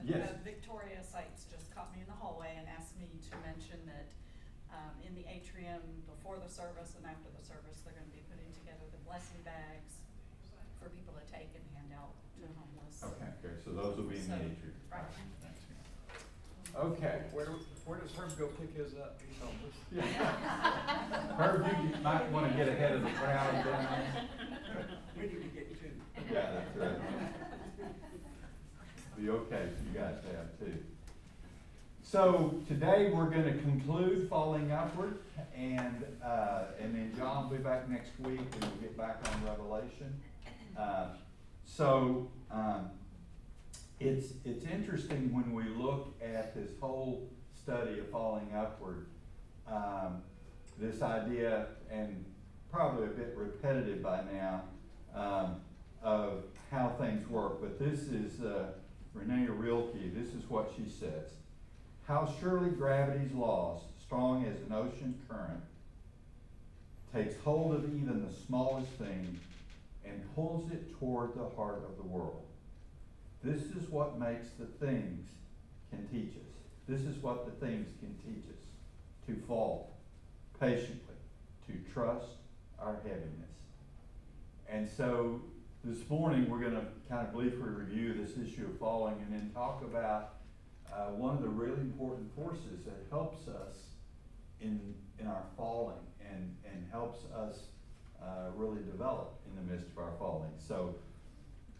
Yes. Victoria Sites just caught me in the hallway and asked me to mention that in the atrium before the service and after the service, they're going to be putting together the blessing bags for people to take and hand out to homeless. Okay, so those will be in the atrium. Right. Okay. Where does Herb go pick his up? He's homeless. Herb, you might want to get ahead of the crowd down there. We need to get two. Yeah, that's right. Be okay for you guys to have two. So today we're going to conclude Falling Upward, and then John will be back next week, and we'll get back on Revelation. It's interesting when we look at this whole study of Falling Upward, this idea, and probably a bit repetitive by now, of how things work. But this is Renee Rilke. This is what she says. How surely gravity's laws, strong as an ocean current, takes hold of even the smallest thing and pulls it toward the heart of the world. This is what makes the things can teach us. This is what the things can teach us. To fall patiently, to trust our heaviness. And so this morning we're going to kind of briefly review this issue of falling and then talk about one of the really important forces that helps us in our falling and helps us really develop in the midst of our falling. So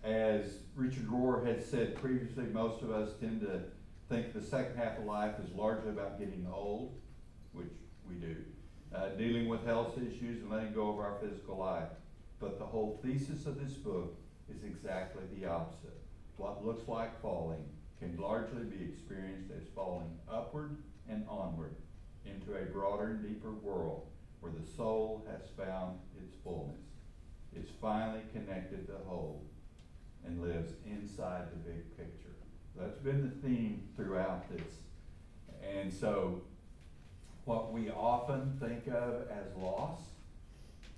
as Richard Rohr had said previously, most of us tend to think the second half of life is largely about getting old, which we do, dealing with health issues and letting go of our physical life. But the whole thesis of this book is exactly the opposite. What looks like falling can largely be experienced as falling upward and onward into a broader and deeper world where the soul has found its fullness, is finally connected to the whole, and lives inside the big picture. That's been the theme throughout this. And so what we often think of as loss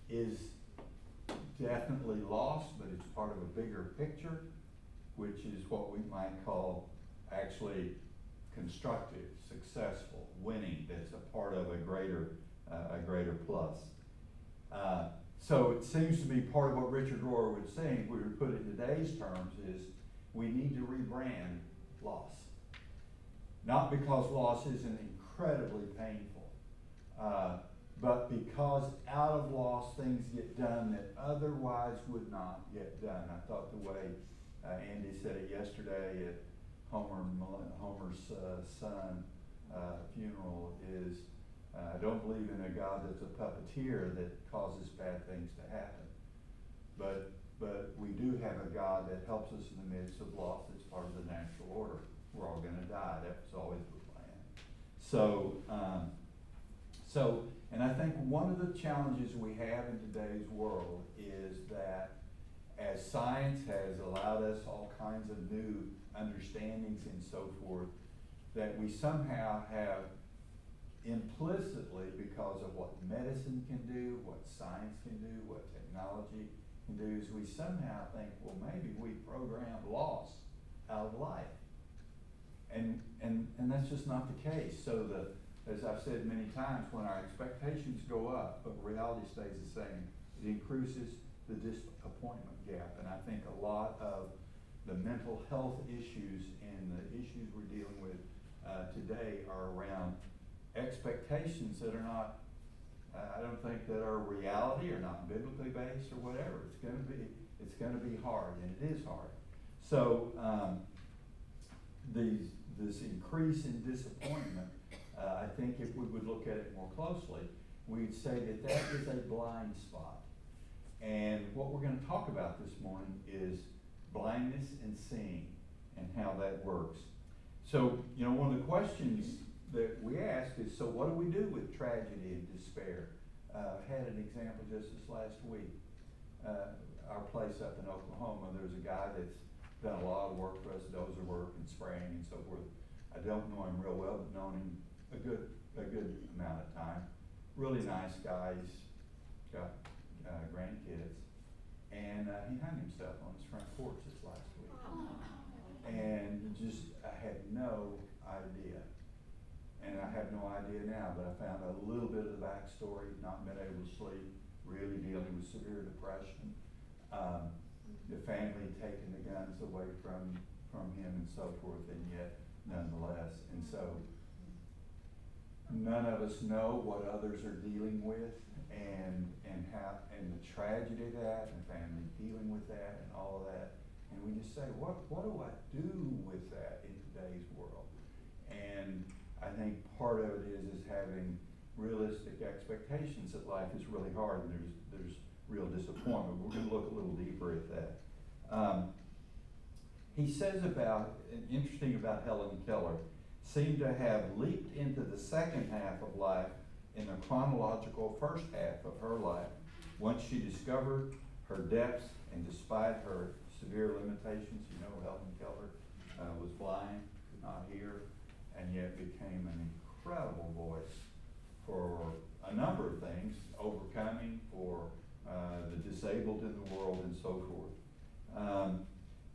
is definitely loss, but it's part of a bigger picture, which is what we might call actually constructive, successful, winning. That's a part of a greater plus. So it seems to me part of what Richard Rohr was saying, if we would put it in today's terms, is we need to rebrand loss. Not because loss isn't incredibly painful, but because out of loss things get done that otherwise would not get done. I thought the way Andy said it yesterday at Homer's son funeral is, I don't believe in a God that's a puppeteer that causes bad things to happen. But we do have a God that helps us in the midst of loss that's part of the natural order. We're all going to die. That was always the plan. And I think one of the challenges we have in today's world is that as science has allowed us all kinds of new understandings and so forth, that we somehow have implicitly, because of what medicine can do, what science can do, what technology can do, is we somehow think, well, maybe we programmed loss out of life. And that's just not the case. So as I've said many times, when our expectations go up, but reality stays the same, it increases the disappointment gap. And I think a lot of the mental health issues and the issues we're dealing with today are around expectations that are not, I don't think that are reality or not biblically based or whatever. It's going to be hard, and it is hard. So this increase in disappointment, I think if we would look at it more closely, we'd say that is a blind spot. And what we're going to talk about this morning is blindness and seeing and how that works. So, one of the questions that we ask is, so what do we do with tragedy and despair? Had an example just this last week. Our place up in Oklahoma, there's a guy that's done a lot of work for us, dozer work and spraying and so forth. I don't know him real well, but known him a good amount of time. Really nice guy. He's got grandkids, and he hung himself on his front porch this last week. And just no idea. And I have no idea now, but I found a little bit of the backstory, not been able to sleep, really dealing with severe depression. The family taking the guns away from him and so forth, and yet nonetheless. And so none of us know what others are dealing with, and how, and the tragedy of that, and family dealing with that, and all of that. And we just say, what do I do with that in today's world? And I think part of it is having realistic expectations that life is really hard, and there's real disappointment. We're going to look a little deeper at that. He says interesting about Helen Keller, seemed to have leaped into the second half of life in the chronological first half of her life, once she discovered her depths and despite her severe limitations. You know, Helen Keller was blind, could not hear, and yet became an incredible voice for a number of things, overcoming for the disabled in the world and so forth.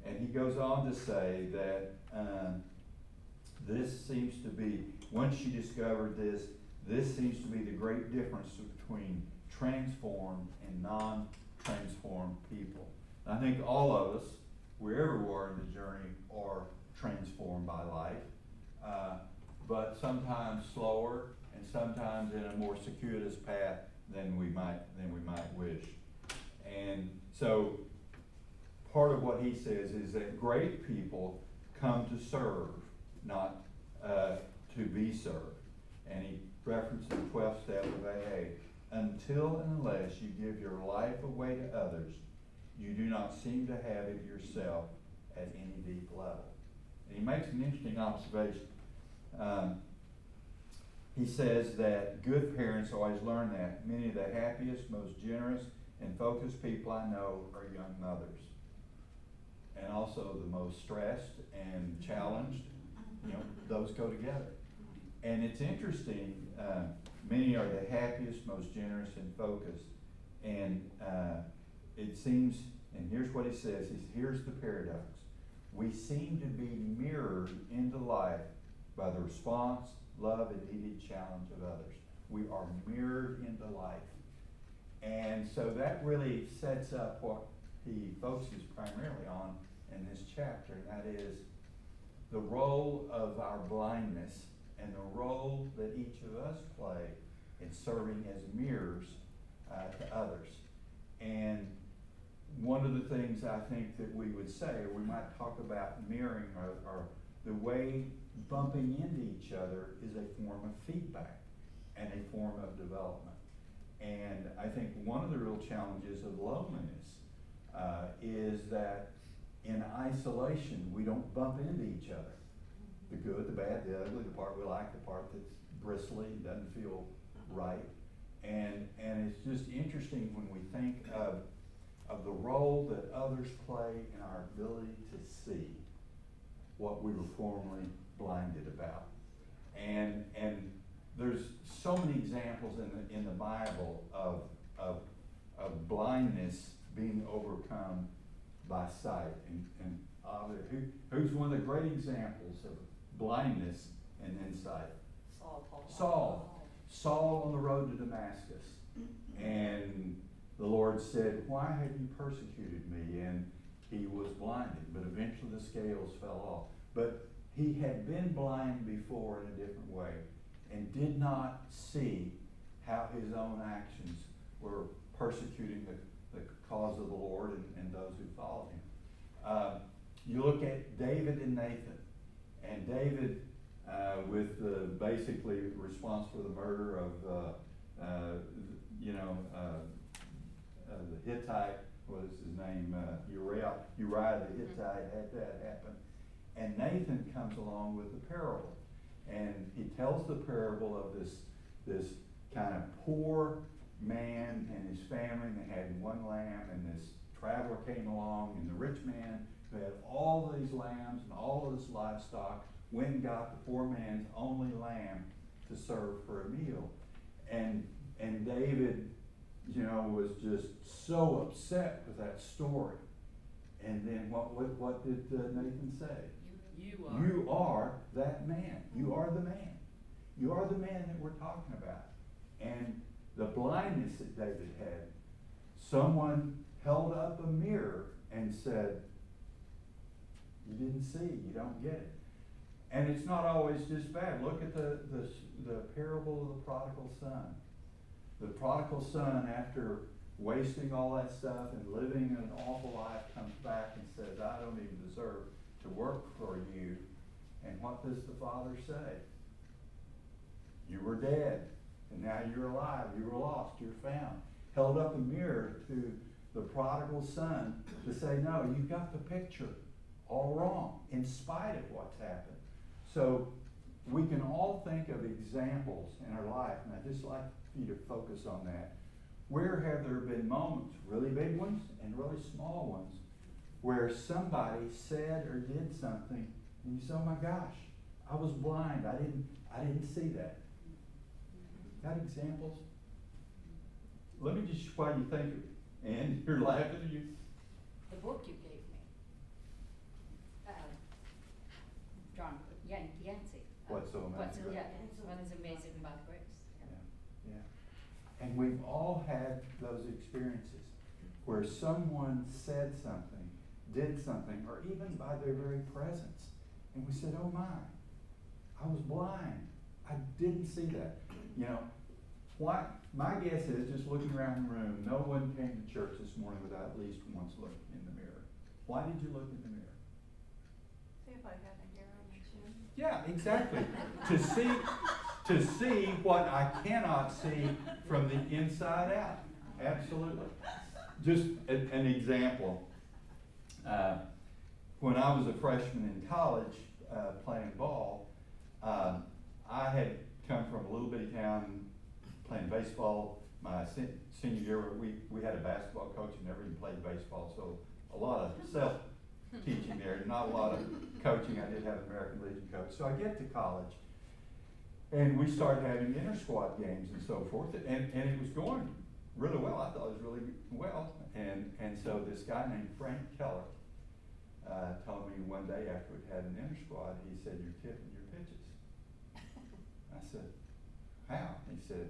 And he goes on to say that this seems to be, once she discovered this seems to be the great difference between transformed and non-transformed people. And I think all of us, wherever we are in the journey, are transformed by life, but sometimes slower and sometimes in a more circuitous path than we might wish. And so part of what he says is that great people come to serve, not to be served. And he referenced the 12th step of AA. Until and unless you give your life away to others, you do not seem to have it yourself at any deep level. And he makes an interesting observation. He says that good parents always learn that. Many of the happiest, most generous, and focused people I know are young mothers. And also the most stressed and challenged, you know, those go together. And it's interesting, many are the happiest, most generous, and focused. And it seems, and here's what he says, here's the paradox. We seem to be mirrored into life by the response, love, and needed challenge of others. We are mirrored into life. And so that really sets up what he focuses primarily on in this chapter, and that is the role of our blindness and the role that each of us play in serving as mirrors to others. And one of the things I think that we would say, or we might talk about mirroring, or the way bumping into each other is a form of feedback and a form of development. And I think one of the real challenges of loneliness is that in isolation, we don't bump into each other. The good, the bad, the ugly, the part we like, the part that's bristly, doesn't feel right. And it's just interesting when we think of the role that others play in our ability to see what we were formerly blinded about. And there's so many examples in the Bible of blindness being overcome by sight. And who's one of the great examples of blindness and insight? Saul on the road to Damascus. And the Lord said, "Why have you persecuted me?" And he was blinded, but eventually the scales fell off. But he had been blind before in a different way and did not see how his own actions were persecuting the cause of the Lord and those who followed him. You look at David and Nathan, and David with basically response for the murder of the Hittite, what is his name, Uriah the Hittite, had that happen. And Nathan comes along with the parable, and he tells the parable of this kind of poor man and his family, and they had one lamb, and this traveler came along, and the rich man who had all these lambs and all of this livestock went and got the poor man's only lamb to serve for a meal. And David, was just so upset with that story. And then what did Nathan say? You are that man. You are the man. You are the man that we're talking about. And the blindness that David had, someone held up a mirror and said, you didn't see, you don't get it. And it's not always just bad. Look at the parable of the prodigal son. The prodigal son, after wasting all that stuff and living an awful life, comes back and says, I don't even deserve to work for you. And what does the father say? You were dead, and now you're alive. You were lost, you're found. Held up a mirror to the prodigal son to say, no, you got the picture all wrong, in spite of what's happened. So we can all think of examples in our life, and I'd just like you to focus on that. Where have there been moments, really big ones and really small ones, where somebody said or did something, and you say, oh my gosh, I was blind, I didn't see that. Got examples? Let me just, while you think of it, and you're laughing, you. The book you gave me, John Yancey. What's so amazing? Yeah, what is amazing about grace. Yeah, yeah. And we've all had those experiences where someone said something, did something, or even by their very presence, and we said, oh my, I was blind. I didn't see that. You know, my guess is, just looking around the room, no one came to church this morning without at least once looking in the mirror. Why did you look in the mirror? See if I have a hair on my chin. Yeah, exactly. to see what I cannot see from the inside out. Absolutely. Just an example. When I was a freshman in college playing ball, I had come from a little bitty town playing baseball. My senior year, we had a basketball coach who never even played baseball, so a lot of self-teaching there, not a lot of coaching. I did have an American Legion coach. So I get to college, and we started having inter-squad games and so forth, and it was going really well. I thought it was really well, and so this guy named Frank Keller told me one day after we'd had an inter-squad, he said, you're tipping your pitches. I said, how? He said,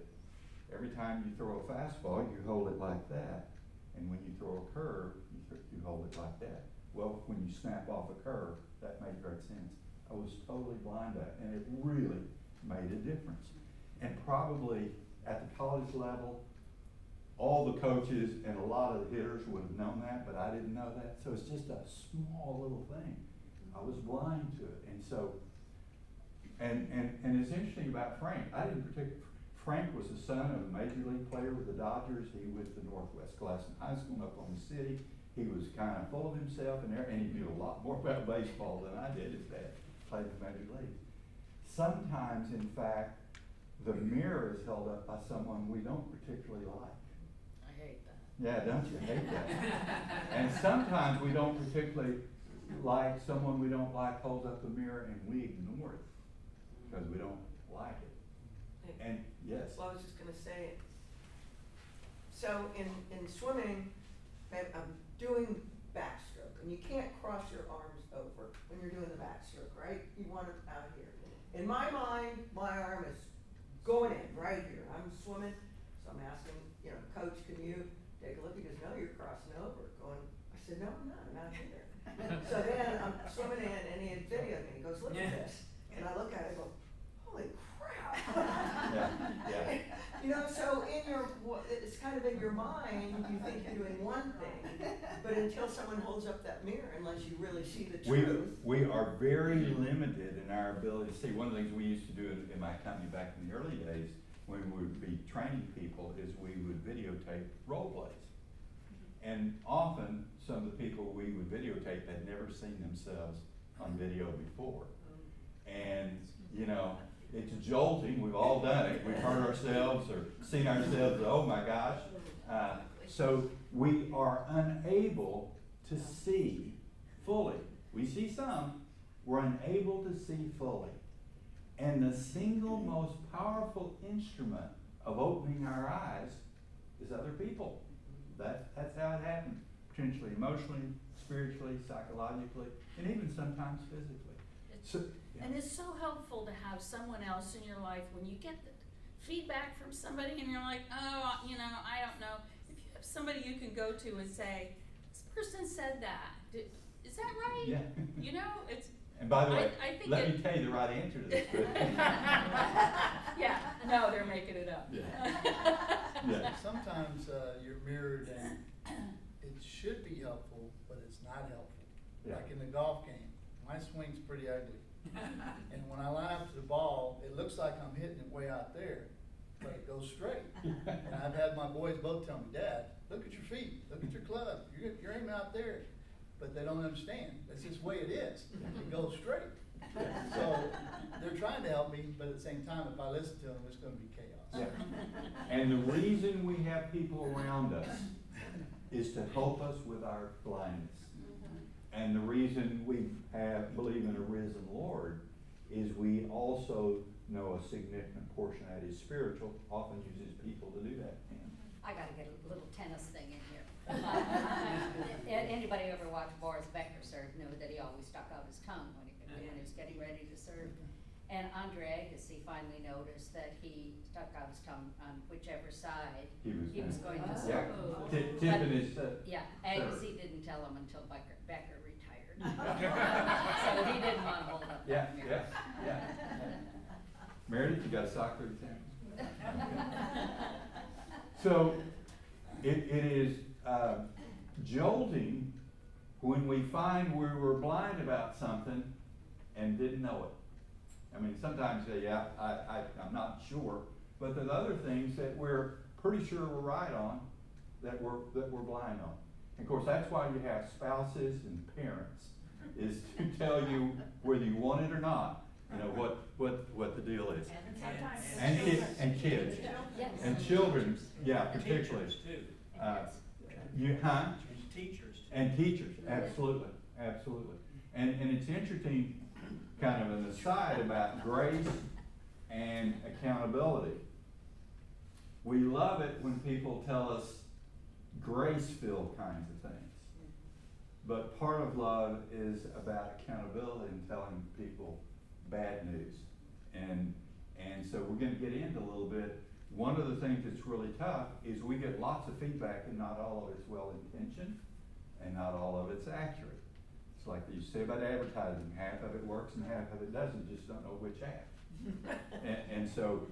every time you throw a fastball, you hold it like that, and when you throw a curve, you hold it like that. Well, when you snap off a curve, that made great sense. I was totally blind to it, and it really made a difference. And probably at the college level, all the coaches and a lot of the hitters would have known that, but I didn't know that. So it's just a small little thing. I was blind to it. And so, and it's interesting about Frank. Frank was the son of a major league player with the Dodgers. He went to Northwest Classen High School in Oklahoma City. He was kind of full of himself and he knew a lot more about baseball than I did. His dad played in the major leagues. Sometimes, in fact, the mirror is held up by someone we don't particularly like. I hate that. Yeah, don't you hate that? And sometimes we don't particularly like someone we don't like holds up the mirror and we ignore it because we don't like it. And yes. Well, I was just going to say, so in swimming, I'm doing backstroke, and you can't cross your arms over when you're doing the backstroke, right? You want it out here. In my mind, my arm is going in right here. I'm swimming, so I'm asking, coach, can you take a look? He goes, no, you're crossing over. I said, no, I'm not. I'm out here. So then I'm swimming in, and he had videoed me. He goes, look at this. And I look at it and go, holy crap. Yeah. So it's kind of in your mind, you think you're doing one thing, but until someone holds up that mirror, unless you really see the truth. We are very limited in our ability to see. One of the things we used to do in my company back in the early days when we would be training people is we would videotape role plays. And often some of the people we would videotape had never seen themselves on video before. And, it's jolting. We've all done it. We've heard ourselves or seen ourselves. Oh my gosh. So we are unable to see fully. We see some. We're unable to see fully. And the single most powerful instrument of opening our eyes is other people. That's how it happens. Potentially emotionally, spiritually, psychologically, and even sometimes physically. So, yeah. And it's so helpful to have someone else in your life when you get the feedback from somebody and you're like, oh, you know, I don't know. If you have somebody you can go to and say, this person said that. Is that right? Yeah. You know, it's. And by the way, I think let it- me tell you the right answer to this. Yeah, no, they're making it up. Yeah. Sometimes you're mirrored and it should be helpful, but it's not helpful. Yeah. Like in the golf game, my swing's pretty ugly. And when I line up to the ball, it looks like I'm hitting it way out there, but it goes straight. And I've had my boys both tell me, Dad, look at your feet, look at your club, you're aiming out there. But they don't understand, that's just the way it is, it goes straight. So they're trying to help me, but at the same time, if I listen to them, it's gonna be chaos. Yeah. And the reason we have people around us is to help us with our blindness. And the reason we believe in a risen Lord is we also know a significant portion of that is spiritual, often uses people to do that. I gotta get a little tennis thing in here. Anybody ever watch Boris Becker serve knew that he always stuck out his tongue when he was getting ready to serve. And Andre Agassi finally noticed that he stuck out his tongue on whichever side he was going to serve. Tipping his, Yeah, serve. Agassi didn't tell him until Becker retired. So he didn't want to hold up yeah, that yeah, mirror. yeah. Meredith, you got a soccer example? So, it is jolting when we find we were blind about something and didn't know it. I mean, sometimes you say, yeah, I'm not sure, but there's other things that we're pretty sure we're right on that we're blind on. And of course, that's why you have spouses and parents, is to tell you whether you want it or not, you know, what the deal is. And kids. Yes. And children, yeah, particularly. Teachers too. Teachers. And teachers, absolutely, absolutely. And it's interesting, kind of an aside about grace and accountability. We love it when people tell us grace-filled kinds of things. But part of love is about accountability and telling people bad news. And so we're gonna get into a little bit. One of the things that's really tough is we get lots of feedback and not all of it's well-intentioned and not all of it's accurate. It's like you say about advertising, half of it works and half of it doesn't, you just don't know which half. and so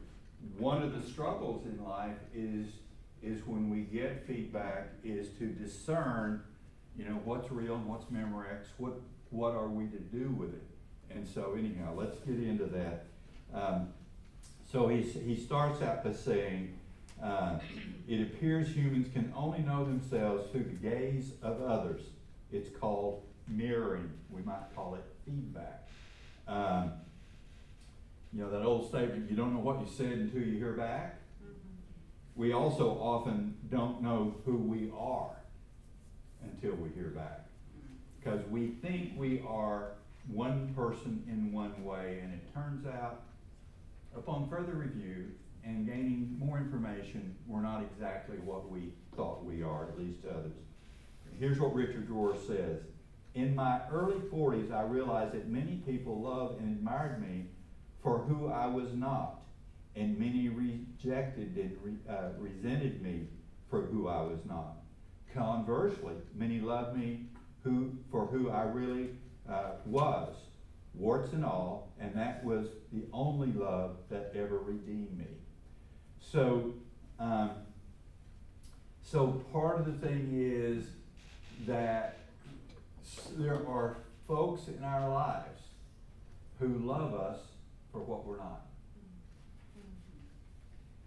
one of the struggles in life is when we get feedback is to discern, you know, what's real and what's Memorex, what are we to do with it? And so anyhow, let's get into that. So he starts out by saying, it appears humans can only know themselves through the gaze of others. It's called mirroring. We might call it feedback. You know, that old statement, you don't know what you said until you hear back. We also often don't know who we are until we hear back. Because we think we are one person in one way, and it turns out, upon further review and gaining more information, we're not exactly what we thought we are, at least to others. Here's what Richard Rohr says. In my early 40s, I realized that many people loved and admired me for who I was not, and many rejected and resented me for who I was not. Conversely, many loved me for who I really was, warts and all, and that was the only love that ever redeemed me. So, so part of the thing is that there are folks in our lives who love us for what we're not.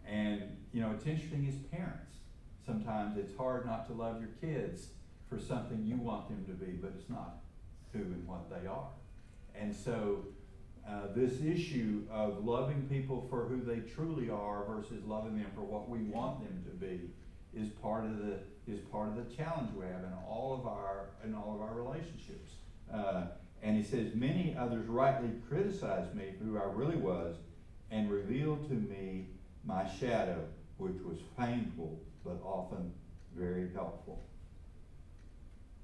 And, you know, it's interesting as parents. Sometimes it's hard not to love your kids for something you want them to be, but it's not who and what they are. And so this issue of loving people for who they truly are versus loving them for what we want them to be is part of the challenge we have in all of our relationships. And he says, many others rightly criticized me for who I really was and revealed to me my shadow, which was painful but often very helpful.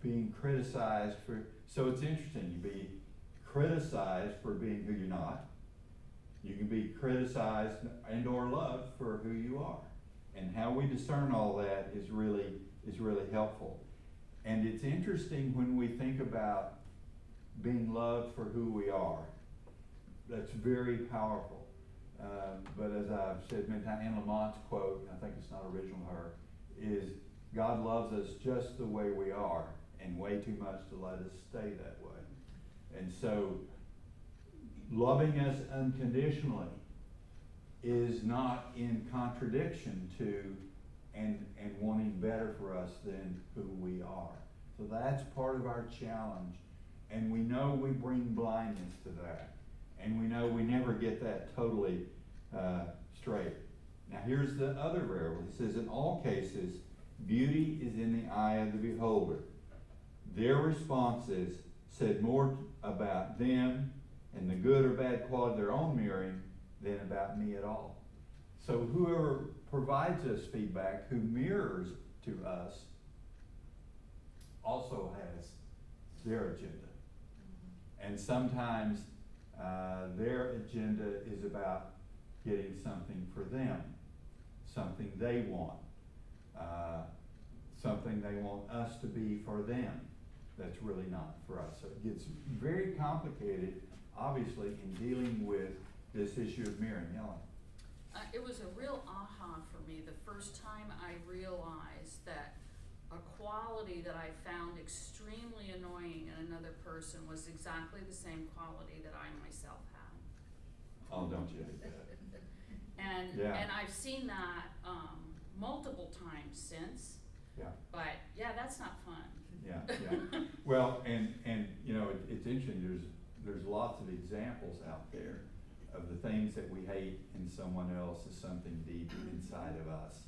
Being criticized for, so it's interesting, you be criticized for being who you're not. You can be criticized and or loved for who you are. And how we discern all that is really helpful. And it's interesting when we think about being loved for who we are. That's very powerful. But as I've said many times, Anne Lamont's quote, I think it's not original to her, is God loves us just the way we are, and way too much to let us stay that way. And so, loving us unconditionally is not in contradiction to and wanting better for us than who we are. So that's part of our challenge. And we know we bring blindness to that. And we know we never get that totally straight. Now here's the other variable. It says, in all cases, beauty is in the eye of the beholder. Their responses said more about them and the good or bad quality of their own mirroring than about me at all. So whoever provides us feedback, who mirrors to us, also has their agenda. And sometimes their agenda is about getting something for them, something they want, something they want us to be for them. That's really not for us. So it gets very complicated, obviously, in dealing with this issue of mirroring. Helen? It was a real aha for me the first time I realized that a quality that I found extremely annoying in another person was exactly the same quality that I myself had. Oh, don't you hate that? And I've seen that multiple times since. Yeah. But yeah, that's not fun. Yeah. Well, and you know, it's interesting. There's lots of examples out there of the things that we hate in someone else is something deep inside of us,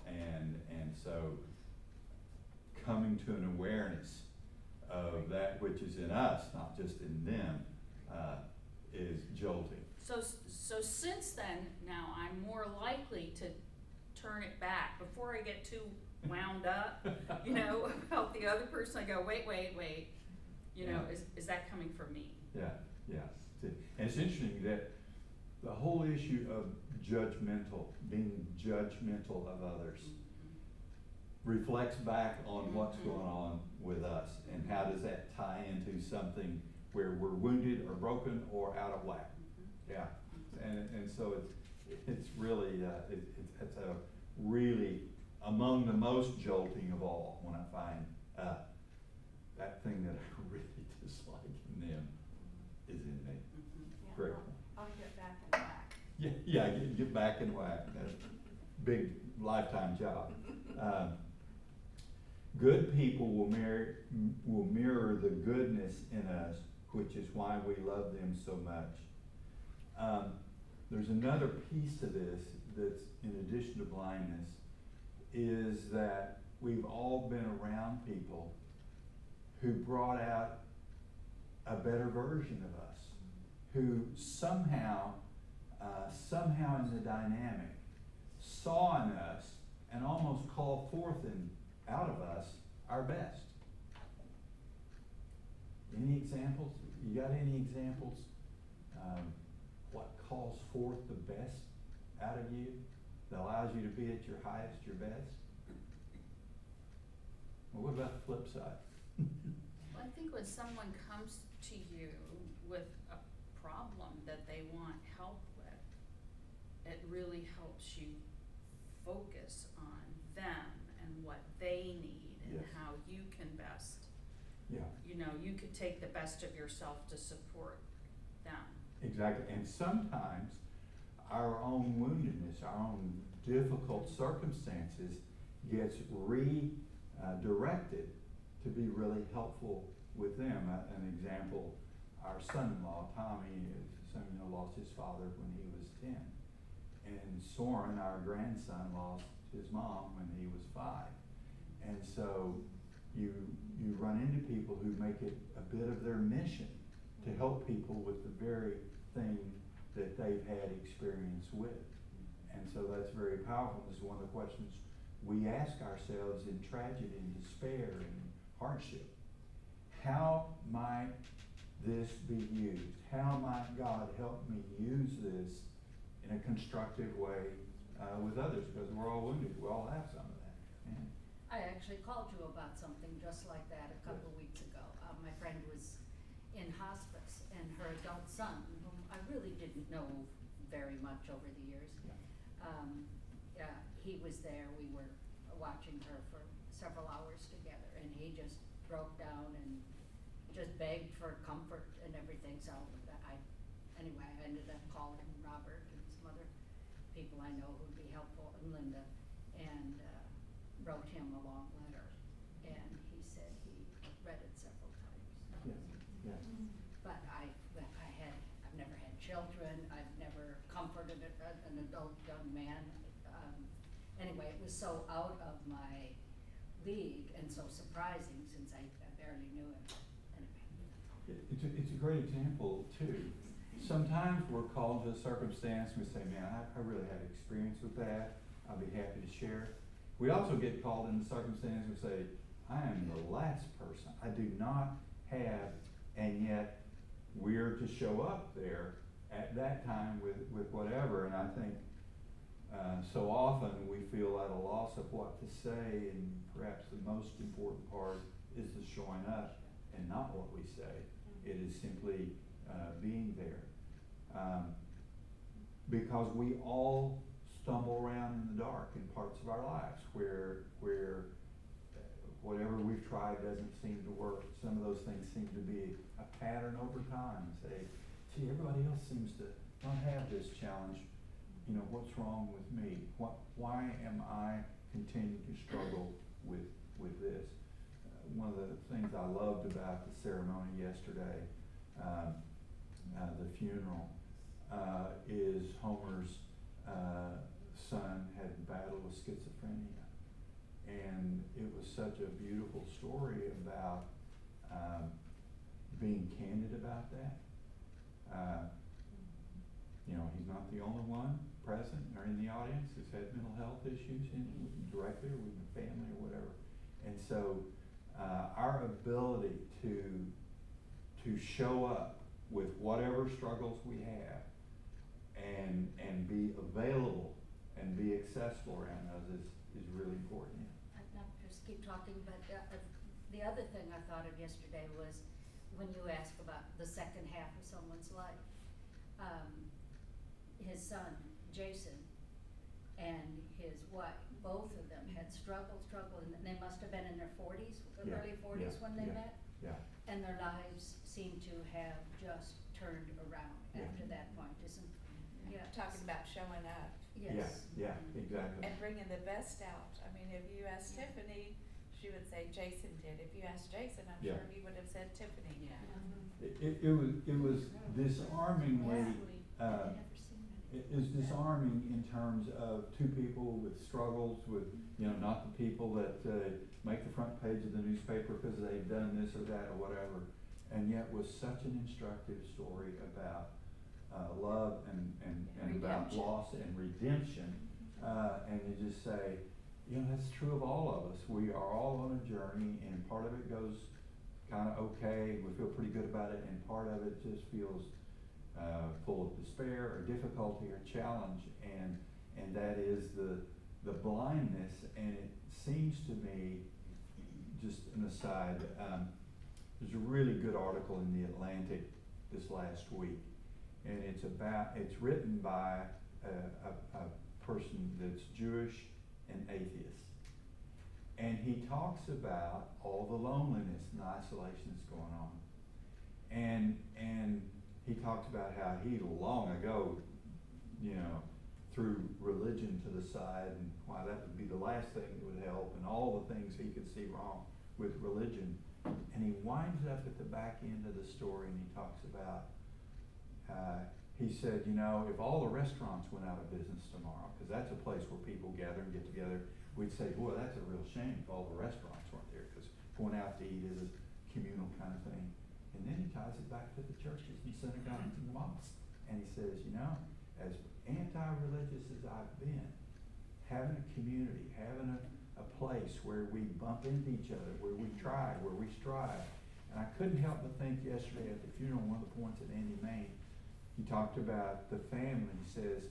and so coming to an awareness of that which is in us, not just in them, is jolting. So since then, now I'm more likely to turn it back before I get too wound up, you know, about the other person. I go, wait, you know, is that coming from me? Yeah. And it's interesting that the whole issue of being judgmental of others, reflects back on what's going on with us, and how does that tie into something where we're wounded or broken or out of whack. Yeah, and so it's really it's a really among the most jolting of all when I find that thing that I really dislike in them is in me. Great. I'll get back in whack. Yeah, get back in whack. That's a big lifetime job. Good people will mirror the goodness in us, which is why we love them so much. There's another piece to this that's in addition to blindness, is that we've all been around people who brought out a better version of us, who somehow in the dynamic saw in us and almost called forth out of us our best. Any examples? You got any examples? What calls forth the best out of you, that allows you to be at your highest, your best? Well, what about the flip side? Well, I think when someone comes to you with a problem that they want help with, it really helps you focus on them and what they need and Yes. how you can best, Yeah. you know, you could take the best of yourself to support them. Exactly, and sometimes our own woundedness, our own difficult circumstances gets redirected to be really helpful with them. An example, our son-in-law, Tommy, lost his father when he was 10. And Soren, our grandson, lost his mom when he was 5. And so you run into people who make it a bit of their mission to help people with the very thing that they've had experience with. And so that's very powerful. This is one of the questions we ask ourselves in tragedy and despair and hardship. How might this be used? How might God help me use this in a constructive way with others? Because we're all wounded. We all have some of that. Yeah. I actually called you about something just like that a couple of weeks ago. My friend was in hospice, and her adult son, whom I really didn't know very much over the years, he was there. We were watching her for several hours together, and he just broke down and just begged for comfort and everything. So anyway, I ended up calling Robert and some other people I know who'd be helpful, and Linda, and wrote him a long letter. And he said he read it several times. Yeah. But I've never had children. I've never comforted an adult young man. Anyway, it was so out of my league and so surprising since I barely knew him. Anyway. It's a great example too. Sometimes we're called to a circumstance and we say, man, I really had experience with that. I'll be happy to share. We also get called in the circumstance and say, I am the last person. I do not have, and yet we're to show up there at that time with whatever. And I think so often we feel at a loss of what to say, and perhaps the most important part is the showing up and not what we say. It is simply being there. Because we all stumble around in the dark in parts of our lives where whatever we've tried doesn't seem to work. Some of those things seem to be a pattern over time. Say, gee, everybody else seems to not have this challenge. You know, what's wrong with me? Why am I continuing to struggle with this? One of the things I loved about the ceremony yesterday, the funeral, is Homer's son had battled with schizophrenia. And it was such a beautiful story about being candid about that. You know, he's not the only one present or in the audience who's had mental health issues, directly or with the family or whatever. And so our ability to show up with whatever struggles we have and be available and be accessible around those is really important. I'd not just keep talking, but the other thing I thought of yesterday was when you ask about the second half of someone's life. His son, Jason, and his wife, both of them had struggled, and they must have been in their 40s, early 40s when they met. Yeah. And their lives seem to have just turned around after that point, isn't? Yeah. Talking about showing up. Yes. Yeah, exactly. And bringing the best out. I mean, if you asked Tiffany, she would say Jason did. If you asked Jason, I'm sure he would have said Tiffany. Yeah. It was disarmingly, it is disarming in terms of two people with struggles, with, you know, not the people that make the front page of the newspaper because they've done this or that or whatever, and yet was such an instructive story about love and about loss and redemption. And you just say, you know, that's true of all of us. We are all on a journey, and part of it goes kind of okay, we feel pretty good about it, and part of it just feels full of despair or difficulty or challenge, and that is the blindness. And it seems to me, just an aside, there's a really good article in the Atlantic this last week, and it's written by a person that's Jewish and atheist, and he talks about all the loneliness and isolation that's going on, and he talks about how he long ago, you know, threw religion to the side and why that would be the last thing that would help, and all the things he could see wrong with religion. And he winds up at the back end of the story and he talks about, he said, you know, if all the restaurants went out of business tomorrow, because that's a place where people gather and get together, we'd say, boy, that's a real shame if all the restaurants weren't there, because going out to eat is a communal kind of thing. And then he ties it back to the churches and synagogues and the mosques. And he says, you know, as anti-religious as I've been, having a community, having a place where we bump into each other, where we try, where we strive, And I couldn't help but think yesterday at the funeral, one of the points that Andy made, he talked about the family. He says,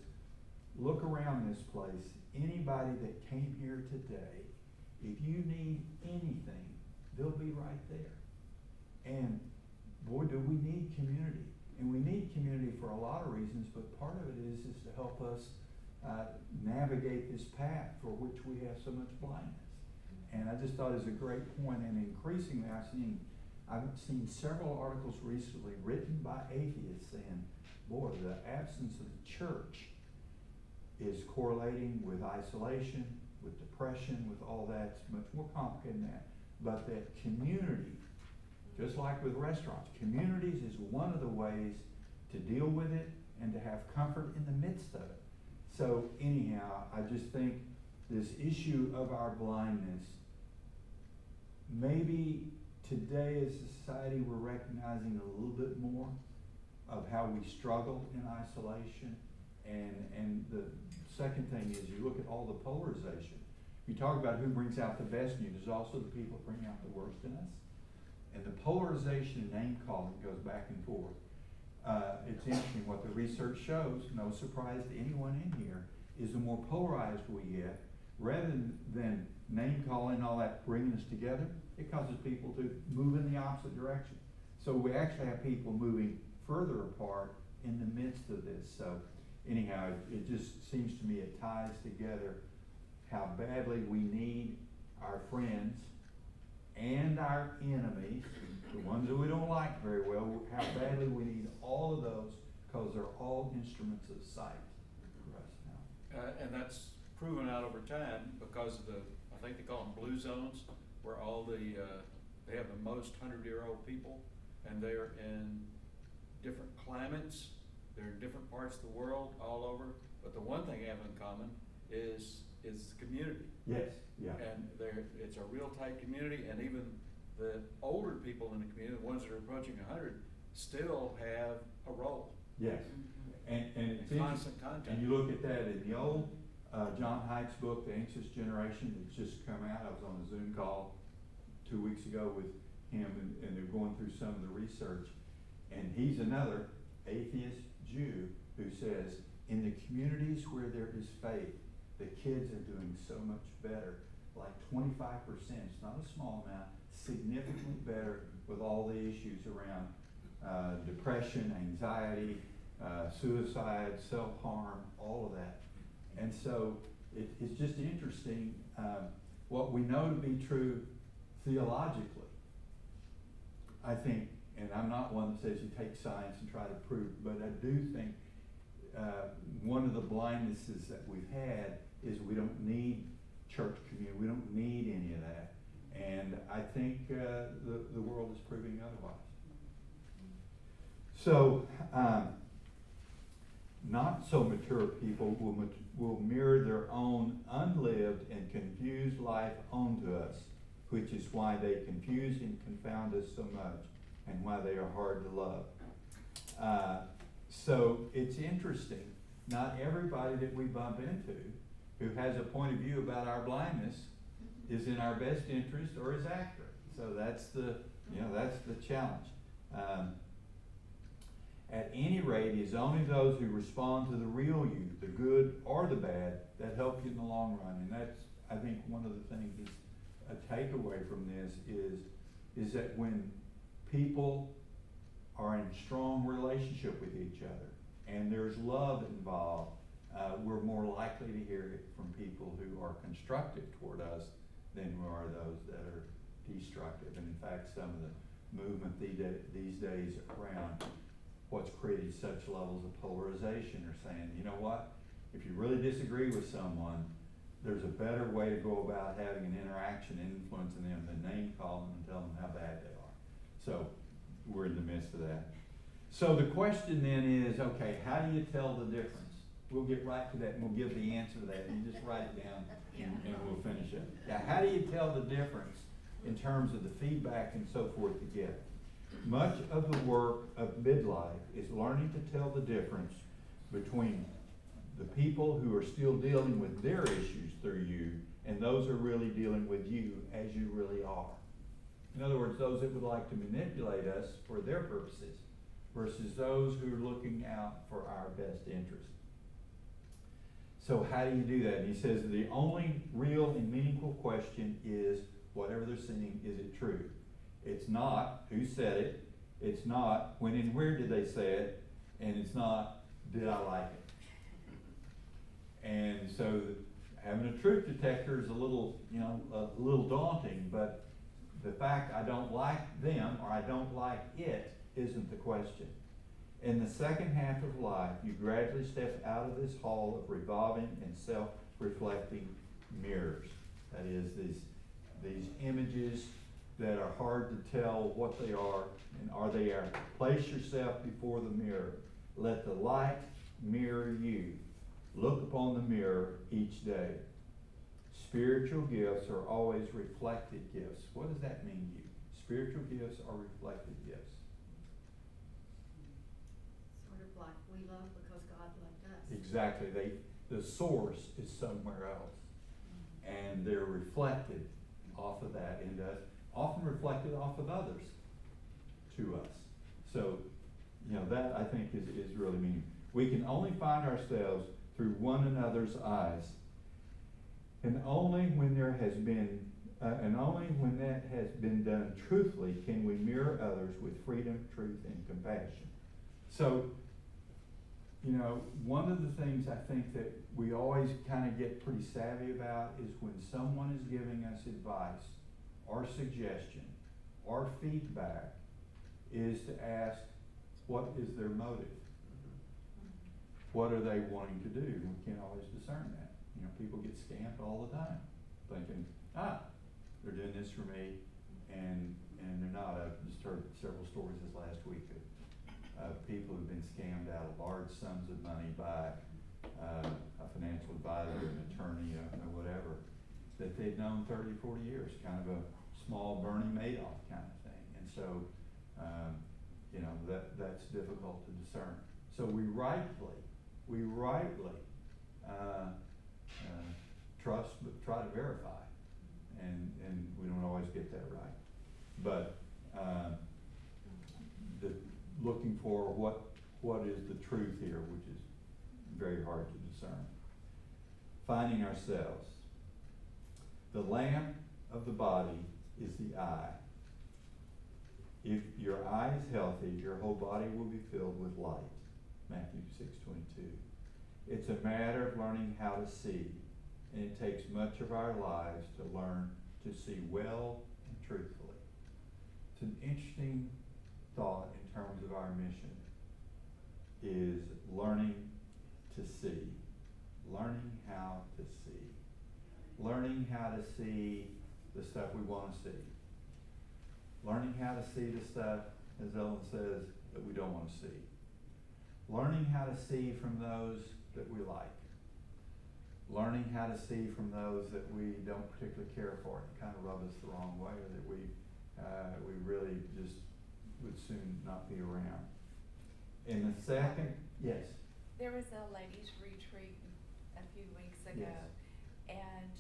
look around this place. Anybody that came here today, if you need anything, they'll be right there. And boy, do we need community. And we need community for a lot of reasons, but part of it is to help us navigate this path for which we have so much blindness. And I just thought it was a great point, and increasingly I've seen several articles recently written by atheists saying, boy, the absence of the church is correlating with isolation, with depression, with all that. It's much more complicated than that. But that community, just like with restaurants, communities is one of the ways to deal with it and to have comfort in the midst of it. So anyhow, I just think this issue of our blindness, maybe today as a society we're recognizing a little bit more of how we struggle in isolation. And the second thing is you look at all the polarization. You talk about who brings out the best in you. There's also the people who bring out the worst in us. And the polarization and name calling goes back and forth. It's interesting what the research shows, no surprise to anyone in here, is the more polarized we get, rather than name calling and all that bringing us together, it causes people to move in the opposite direction. So we actually have people moving further apart in the midst of this. So anyhow, it just seems to me it ties together how badly we need our friends and our enemies, the ones that we don't like very well, how badly we need all of those, because they're all instruments of sight for us now. And that's proven out over time because of I think they call them blue zones, where all they have the most 100-year-old people, and they're in different climates, they're in different parts of the world, all over, but the one thing they have in common is community. Yes, yeah. And it's a real tight community, and even the older people in the community, the ones that are approaching 100, still have a role. Yes, and it's constant contact. And you look at that in the old John Haidt's book, The Anxious Generation, that's just come out. I was on a Zoom call 2 weeks ago with him, and they're going through some of the research. And he's another atheist Jew who says, in the communities where there is faith, the kids are doing so much better, like 25%, it's not a small amount, significantly better with all the issues around depression, anxiety, suicide, self-harm, all of that. And so it's just interesting what we know to be true theologically. I think, and I'm not one that says you take science and try to prove, but I do think one of the blindnesses that we've had is we don't need church community. We don't need any of that. And I think the world is proving otherwise. So, not so mature people will mirror their own unlived and confused life onto us, which is why they confuse and confound us so much, and why they are hard to love. So it's interesting. Not everybody that we bump into who has a point of view about our blindness is in our best interest or is accurate. So that's the challenge. At any rate, it's only those who respond to the real you, the good or the bad, that help you in the long run. And that's, I think, one of the things that's a takeaway from this is that when people are in strong relationship with each other and there's love involved, we're more likely to hear it from people who are constructive toward us than we are those that are destructive. And in fact, some of the movement these days around what's created such levels of polarization are saying, you know what, if you really disagree with someone, there's a better way to go about having an interaction, influencing them, than name calling them and telling them how bad they are. So we're in the midst of that. So the question then is, okay, how do you tell the difference? We'll get right to that and we'll give the answer to that. You just write it down and we'll finish it. Now, how do you tell the difference in terms of the feedback and so forth you get? Much of the work of midlife is learning to tell the difference between the people who are still dealing with their issues through you and those who are really dealing with you as you really are. In other words, those that would like to manipulate us for their purposes versus those who are looking out for our best interest. So how do you do that? And he says the only real and meaningful question is, whatever they're saying, is it true? It's not who said it, it's not when and where did they say it, and it's not did I like it. And so having a truth detector is a little, a little daunting, but the fact I don't like them or I don't like it isn't the question. In the second half of life, you gradually step out of this hall of revolving and self-reflecting mirrors. That is, these images that are hard to tell what they are and are they are. Place yourself before the mirror. Let the light mirror you. Look upon the mirror each day. Spiritual gifts are always reflected gifts. What does that mean to you? Spiritual gifts are reflected gifts. Sort of like we love because God loved us. Exactly. The source is somewhere else. And they're reflected off of that into us, often reflected off of others to us. So, that I think is really meaningful. We can only find ourselves through one another's eyes. And only when there has been, and only when that has been done truthfully can we mirror others with freedom, truth, and compassion. So, one of the things I think that we always kind of get pretty savvy about is when someone is giving us advice or suggestion or feedback is to ask, what is their motive? What are they wanting to do? We can't always discern that. People get scammed all the time, thinking, they're doing this for me, and they're not. I've just heard several stories this last week of people who've been scammed out of large sums of money by a financial advisor, an attorney, or whatever, that they'd known 30, 40 years, kind of a small Bernie Madoff kind of thing. And so, that's difficult to discern. So we rightly trust, but try to verify, and we don't always get that right. But looking for what is the truth here, which is very hard to discern. Finding ourselves. The lamp of the body is the eye. If your eye is healthy, your whole body will be filled with light. Matthew 6:22. It's a matter of learning how to see, and it takes much of our lives to learn to see well and truthfully. It's an interesting thought in terms of our mission, is learning to see. Learning how to see. Learning how to see the stuff we want to see. Learning how to see the stuff, as Ellen says, that we don't want to see. Learning how to see from those that we like. Learning how to see from those that we don't particularly care for and kind of rub us the wrong way, or that we really just would soon not be around. In the second, yes. There was a ladies' retreat a few weeks ago, Yes. and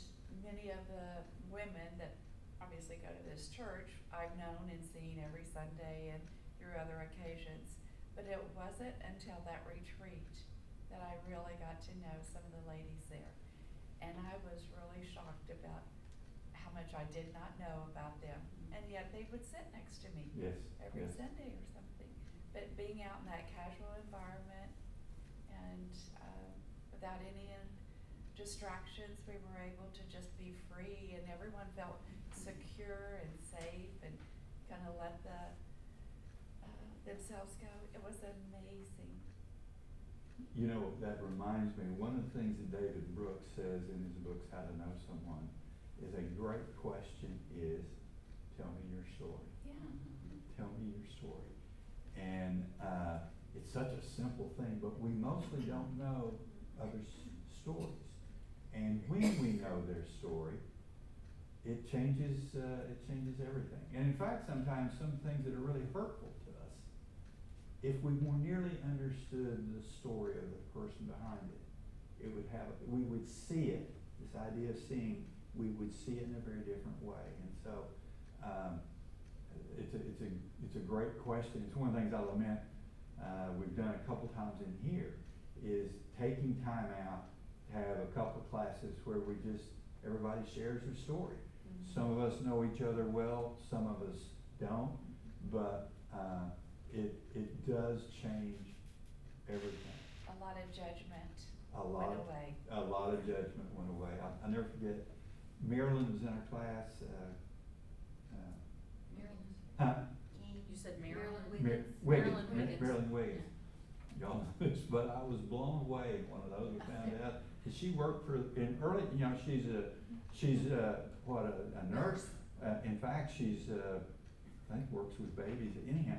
many of the women that obviously go to this church, I've known and seen every Sunday and through other occasions. But it wasn't until that retreat that I really got to know some of the ladies there. And I was really shocked about how much I did not know about them. And yet they would sit next to me Yes. every Yes. Sunday or something. But being out in that casual environment and without any distractions, we were able to just be free, and everyone felt secure and safe and kind of let themselves go. It was amazing. That reminds me, one of the things that David Brooks says in his books, How to Know Someone, is a great question is, tell me your story. Yeah. Tell me your story. And it's such a simple thing, but we mostly don't know others' stories. And when we know their story, it changes everything. And in fact, sometimes some things that are really hurtful to us, if we more nearly understood the story of the person behind it, we would see it. This idea of seeing, we would see it in a very different way. And so, it's a great question. It's one of the things I lament, we've done a couple times in here, is taking time out to have a couple classes where everybody shares their story. Some of us know each other well, some of us don't, but, it does change everything. A lot of judgment A went lot, away. a lot of judgment went away. I'll never forget, Marilyn was in our class, huh? You said Maryland? Marilyn Wiggins. Y'all know this, but I was blown away one of those. We found out that she worked for, in early, you know, she's a nurse. In fact, I think works with babies. Anyhow,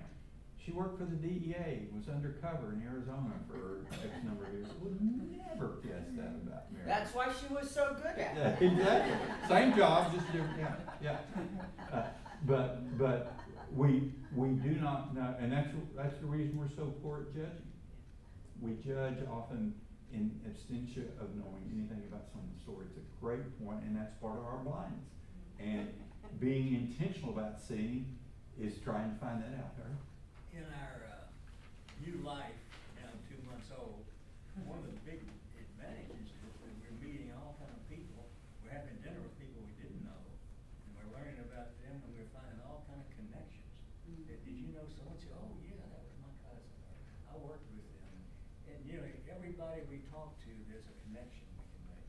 she worked for the DEA, was undercover in Arizona for X number of years. Would never guess that about Marilyn. That's why she was so good at Yeah, it. exactly. Same job, just different, yeah. But we do not know, and that's the reason we're so poor at judging. We judge often in absentia of knowing anything about someone's story. It's a great point, and that's part of our blindness. And being intentional about seeing is trying to find that out, right? In our new life, now 2 months old, one of the big advantages is that we're meeting all kind of people. We're having dinner with people we didn't know, and we're learning about them, and we're finding all kind of connections. Did you know so-and-so? Oh, yeah, that was my cousin, or I worked with them. And, you know, everybody we talk to, there's a connection we can make.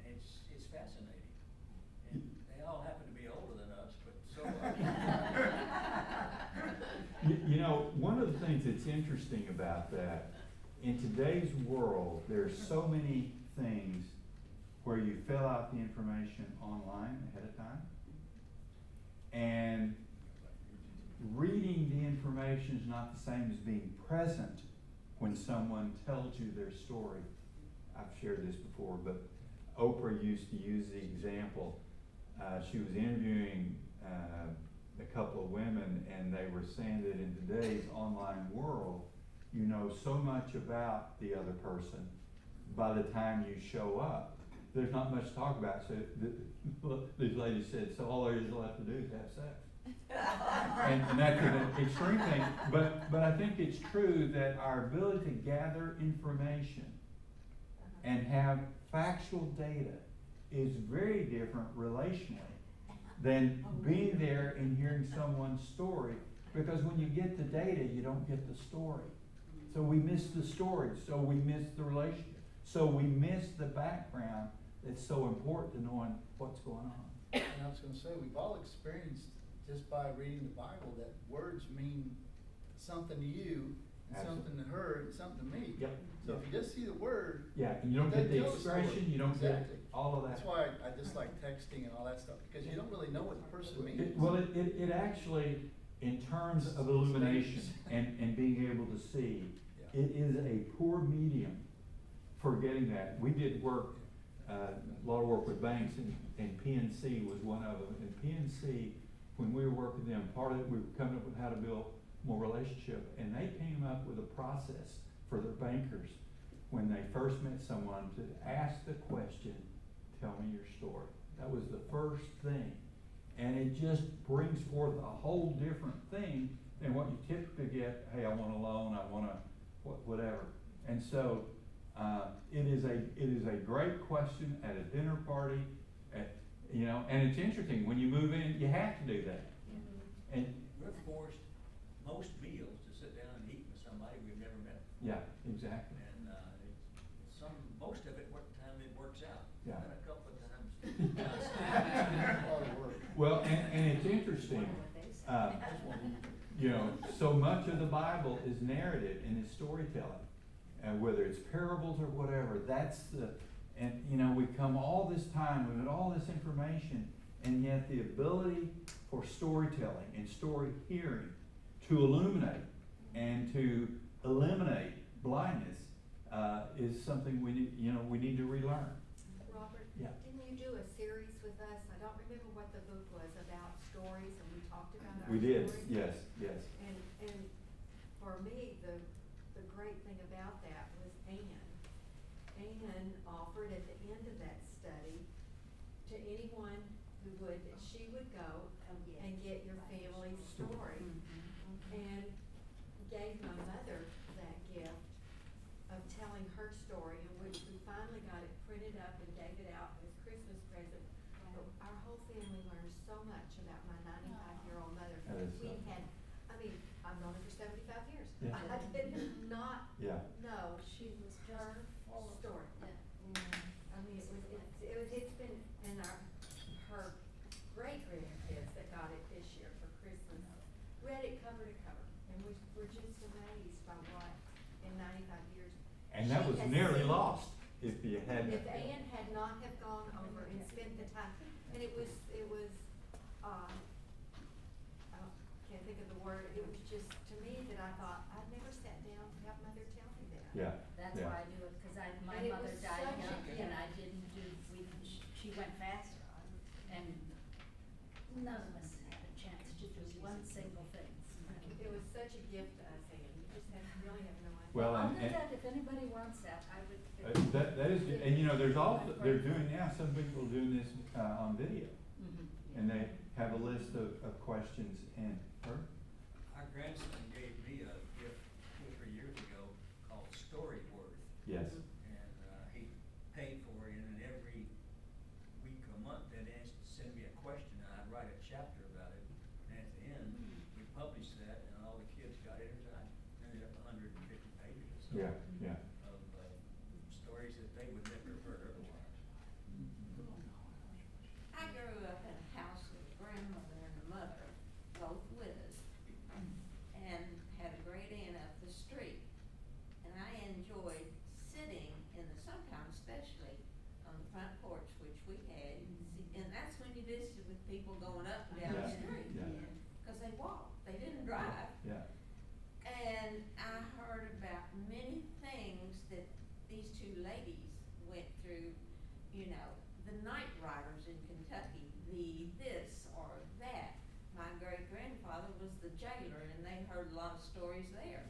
And it's fascinating. And they all happen to be older than us, but so are You know, one of the things that's interesting about that, in today's world, there's so many things where you fill out the information online ahead of time. And reading the information is not the same as being present when someone tells you their story. I've shared this before, but Oprah used to use the example. She was interviewing a couple of women, and they were saying that in today's online world, you know so much about the other person by the time you show up. There's not much to talk about. So these ladies said, so all there is left to do is have sex. And that's an extreme thing, but I think it's true that our ability to gather information and have factual data is very different relationally than being there and hearing someone's story, because when you get the data, you don't get the story. So we miss the story, so we miss the relationship, so we miss the background that's so important to knowing what's going on. And I was gonna say, we've all experienced just by reading the Bible that words mean something to you, and Absolutely. something to her, and something to me. Yep. So if you just see the word, Yeah, and you don't get That the tells the story. expression, you don't get Exactly. all of that. that's why I just like texting and all that stuff, because you don't really know what the person means. It actually, in terms of illumination and being able to see, Yeah. it is a poor medium for getting that. We did work, a lot of work with banks, and PNC was one of them. And PNC, when we were working with them, part of it, we were coming up with how to build more relationship, and they came up with a process for their bankers when they first met someone to ask the question, tell me your story. That was the first thing. And it just brings forth a whole different thing than what you typically get, hey, I want a loan, I want a whatever. And so, it is a great question at a dinner party, you know, and it's interesting, when you move in, you have to do that. And, we're forced most meals to sit down and eat with somebody we've never met. yeah, exactly. And most of it, it works out. Yeah. Been a couple of times. Hard work. Well, and it's interesting, you know, so much of the Bible is narrative and is storytelling. And whether it's parables or whatever, and you know, we come all this time, we've got all this information, and yet the ability for storytelling and story hearing to illuminate and to eliminate blindness, is something we need to relearn. Robert, Yeah. didn't you do a series with us? I don't remember what the book was about, stories, and we talked about our We did, stories. yes. And for me, the great thing about that was Anne. Anne offered at the end of that study to anyone who would, that she would go and get your family's story. And gave my mother that gift of telling her story, in which we finally got it printed up and gave it out as Christmas present. But our whole family learned so much about my 95-year-old mother. That is We something. had, I mean, I've known her for 75 years. Yeah. I did not Yeah. know she was her story. I mean, it's been, and her great-grandkids that got it this year for Christmas read it cover to cover, and we're just amazed by what, in 95 years. And that she was has nearly seen. lost if you hadn't. If Ann had not have gone over and spent the time, and it was, I can't think of the word, it was just, to me, that I thought, I'd never sat down to have Mother tell me that. Yeah, That's yeah. why I do it, cause my And it mother was died such a young, and gift. I didn't do, she went faster, and none of us had a chance to do one single thing. It was such a gift to us, Ann, you just really have no idea. Well, I'll do and- that, if anybody wants that, I would. That is, and you know, there's also, they're doing now, some people are doing this, on video. And they have a list of questions and, Our grandson gave me a gift 2 or 3 years ago called Storyworth. yes, And, he paid for it, and then every week or month, they'd send me a question, and I'd write a chapter about it. And at the end, we published that, and all the kids got it, and I ended up 150 pages or so. yeah, yeah. Of, stories that they would never have heard otherwise. I grew up in a house with a grandmother and a mother, both with us, and had a great aunt up the street. And I enjoyed sitting in the summertime, especially on the front porch, which we had, and that's when you visited with people going up and down the Yeah, street. yeah. Cause they walked, they didn't drive. Yeah, And I heard about many things that these two ladies went through, you know, the night riders in Kentucky, the this or that. My great-grandfather was the jailer, and they heard a lot of stories there.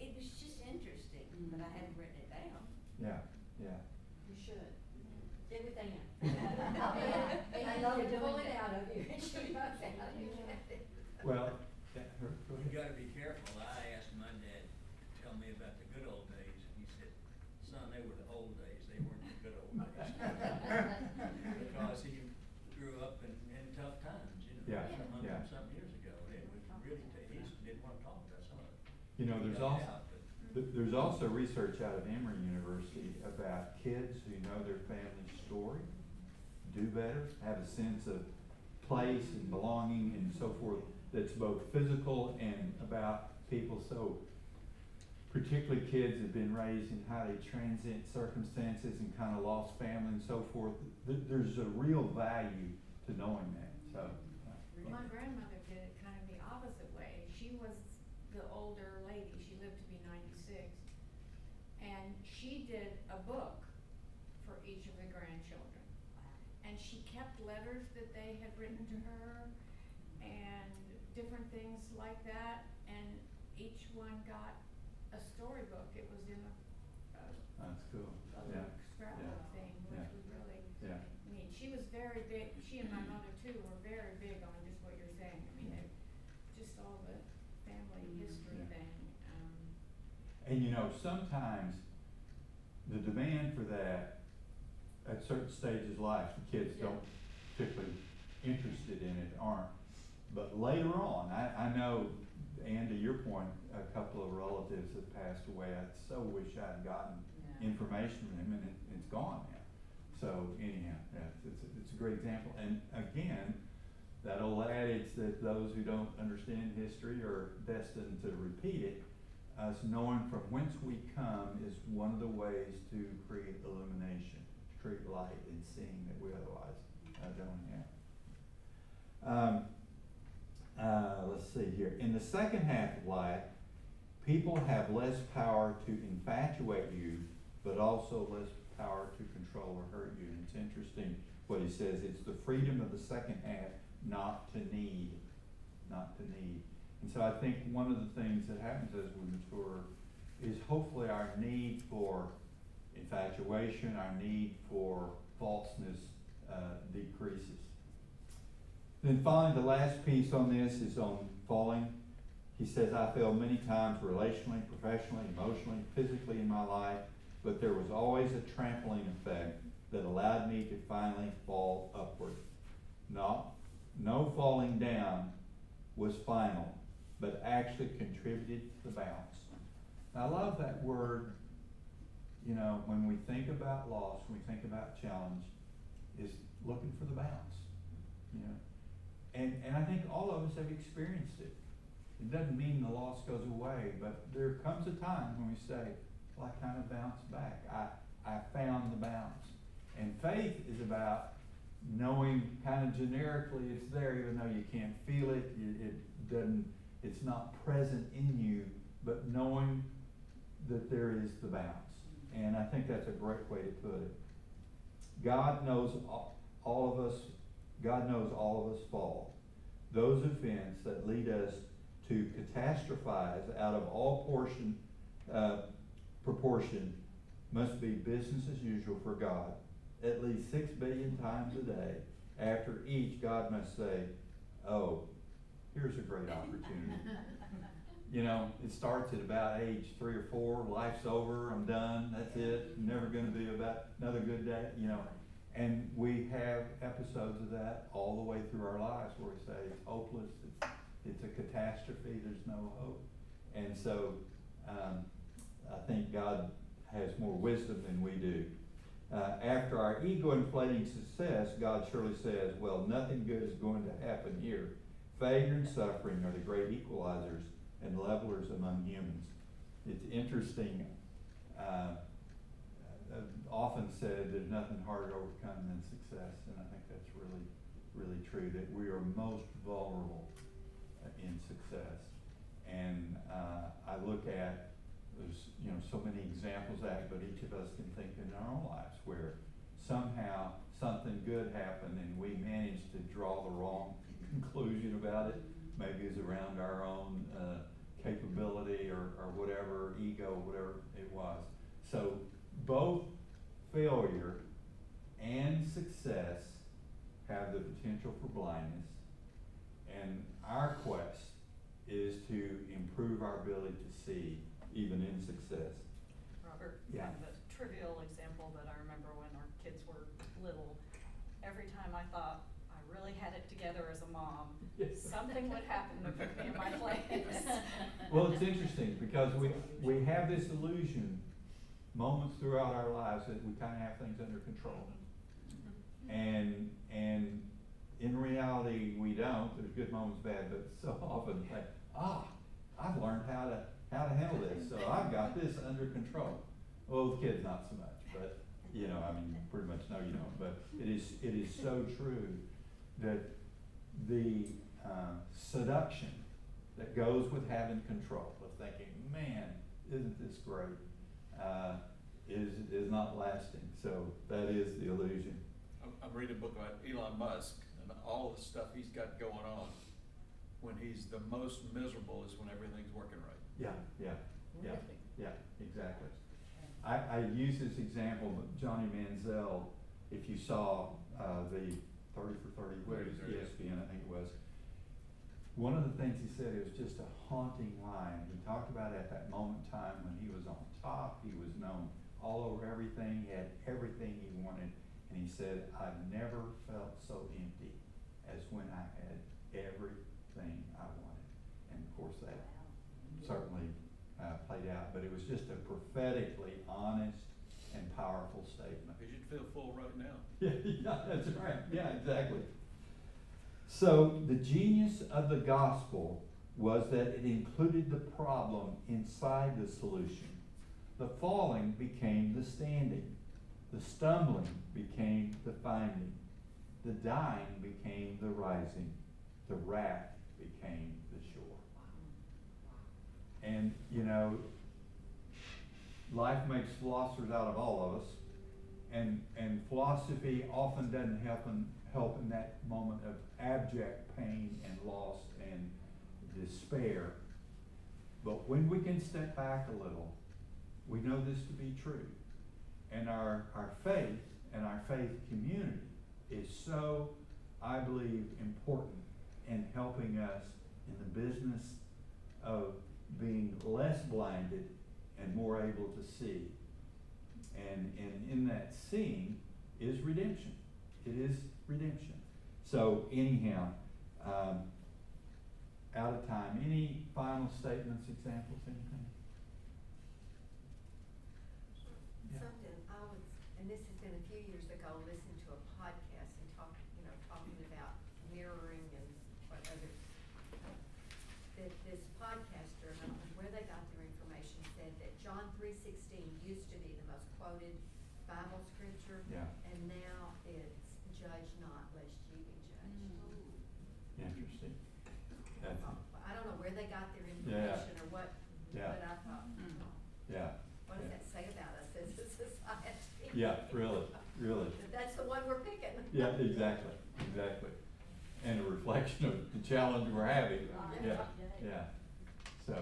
It was just interesting, but I hadn't written it down. yeah, yeah. You should. Get with Ann. I love And doing pull it that. out of you, and she knows how to do it. Well, yeah, go You ahead. gotta be careful. I asked my dad to tell me about the good old days, and he said, son, they were the old days, they weren't the good old days. Because he grew up in tough times, you know, Yeah, some yeah. something years ago, and it was really, he didn't wanna talk about some of it. You know, He there's got also, out, but- there's also research out of Emory University about kids who know their family's story do better, have a sense of place and belonging and so forth, that's both physical and about people. So particularly kids that have been raised in highly transient circumstances and kind of lost family and so forth, there's a real value to knowing that, so. My grandmother did it kind of the opposite way. She was the older lady, she lived to be 96. And she did a book for each of the grandchildren. And she kept letters that they had written to her and different things like that. And each one got a storybook. It was in a That's cool, yeah, scrapbook thing, which Yeah. was really yeah. neat. She was very big, she and my mother too were very big on just what you're saying. I mean, just all the family history Yeah. thing. And you know, sometimes the demand for that at certain stages of life, the kids Yeah. don't particularly interested in it, aren't. But later on, I know, and to your point, a couple of relatives have passed away. I so wish I'd gotten information from them, and it's gone now. So anyhow, yeah, it's a great example. And again, that old adage that those who don't understand history are destined to repeat it, us knowing from whence we come is one of the ways to create illumination, to create light and seeing that we otherwise don't have. Let's see here. In the second half of life, people have less power to infatuate you, but also less power to control or hurt you. And it's interesting what he says. It's the freedom of the second half not to need, not to need. And so I think one of the things that happens as we mature is hopefully our need for infatuation, our need for falseness decreases. Then finally, the last piece on this is on falling. He says, I fell many times relationally, professionally, emotionally, physically in my life, but there was always a trampoline effect that allowed me to finally fall upward. No falling down was final, but actually contributed to the bounce. Now, I love that word, you know, when we think about loss, when we think about challenge, is looking for the bounce, you know. And I think all of us have experienced it. It doesn't mean the loss goes away, but there comes a time when we say, well, I kind of bounced back. I found the bounce. And faith is about knowing kind of generically it's there, even though you can't feel it, it's not present in you, but knowing that there is the bounce. And I think that's a great way to put it. God knows all of us fall. Those events that lead us to catastrophize out of all proportion must be business as usual for God. At least 6 billion times a day. After each, God must say, oh, here's a great opportunity. You know, it starts at about age 3 or 4, life's over, I'm done, that's it, never gonna be about another good day, you know. And we have episodes of that all the way through our lives where we say it's hopeless, it's a catastrophe, there's no hope. And so, I think God has more wisdom than we do. After our ego-inflating success, God surely says, well, nothing good is going to happen here. Failure and suffering are the great equalizers and levelers among humans. It's interesting, often said there's nothing harder to overcome than success, and I think that's really, really true, that we are most vulnerable in success. And I look at, there's so many examples of that, but each of us can think in our own lives where somehow something good happened and we managed to draw the wrong conclusion about it. Maybe it's around our own capability or whatever, ego, whatever it was. So both failure and success have the potential for blindness, and our quest is to improve our ability to see even in success. Robert, Yeah. kind of a trivial example that I remember when our kids were little, every time I thought I really had it together as a mom, Yes. something would happen to put me in my place. Well, it's interesting because we have this illusion moments throughout our lives that we kind of have things under control. And in reality, we don't. There's good moments, bad, but so often like, I've learned how to handle this, so I've got this under control. Well, with kids, not so much, but pretty much no, you don't. But it is so true that the seduction that goes with having control, of thinking, man, isn't this great, is not lasting. So that is the illusion. I'm reading a book about Elon Musk and all the stuff he's got going on. When he's the most miserable is when everything's working right. Yeah, exactly. I use this example, but Johnny Manziel, if you saw the 30 for 30, what is ESPN, I think it was, one of the things he said, it was just a haunting line. He talked about at that moment in time when he was on top, he was known all over everything, he had everything he wanted, and he said, I've never felt so empty as when I had everything I wanted. And of course that certainly played out, but it was just a prophetically honest and powerful statement. You should feel full right now. Yeah, that's right. Yeah, exactly. So the genius of the gospel was that it included the problem inside the solution. The falling became the standing. The stumbling became the finding. The dying became the rising. The raft became the shore. And, life makes philosophers out of all of us. And philosophy often doesn't help in that moment of abject pain and loss and despair. But when we can step back a little, we know this to be true. And our faith and our faith community is so, I believe, important in helping us in the business of being less blinded and more able to see. And in that seeing is redemption. It is redemption. So anyhow, out of time. Any final statements, examples, anything? Yeah. Something I was, and this has been a few years ago, listened to a podcast and talking about mirroring and what others. This podcaster, I don't know where they got their information, said that John 3:16 used to be the most quoted Bible scripture. Yeah. And now it's judge not lest ye be judged. Interesting. I don't know where they got their information or what, Yeah. but I thought, Yeah. what does that say about us as a society? Yeah, really, really. But that's the one we're picking. Yeah, exactly, exactly. And a reflection of the challenge we're having. Yeah, yeah. So,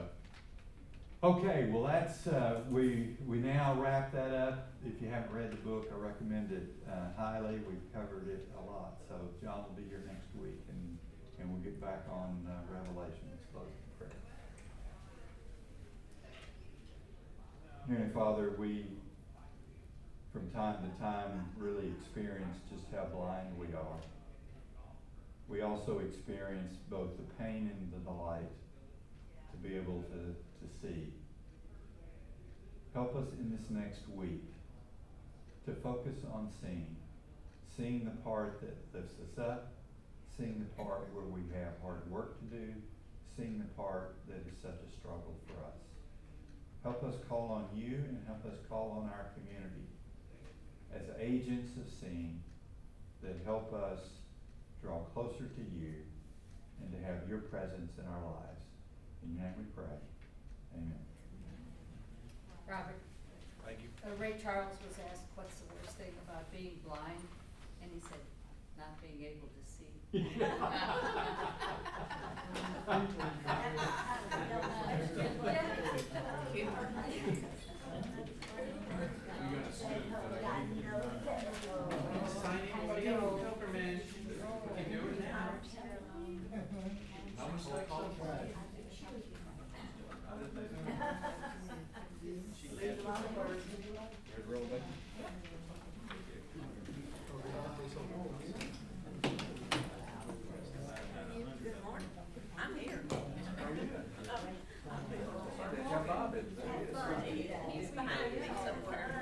okay, well, that's, we now wrap that up. If you haven't read the book, I recommend it highly. We've covered it a lot. So John will be here next week and we'll get back on Revelation. Let's close in prayer. Heavenly Father, we, from time to time, really experience just how blind we are. We also experience both the pain and the delight to be able to see. Help us in this next week to focus on seeing the part that lifts us up, seeing the part where we have hard work to do, seeing the part that is such a struggle for us. Help us call on you and help us call on our community as agents of seeing that help us draw closer to you and to have your presence in our lives. In your name we pray. Amen. Robert. Thank you. Ray Charles was asked, what's the worst thing about being blind? And he said, not being able to see. Sign anybody up for Pilgrimage. We can do it now. Almost like all She lives. Red roll, baby. Good morning. I'm here. How are you? How Bob is. He's behind me somewhere.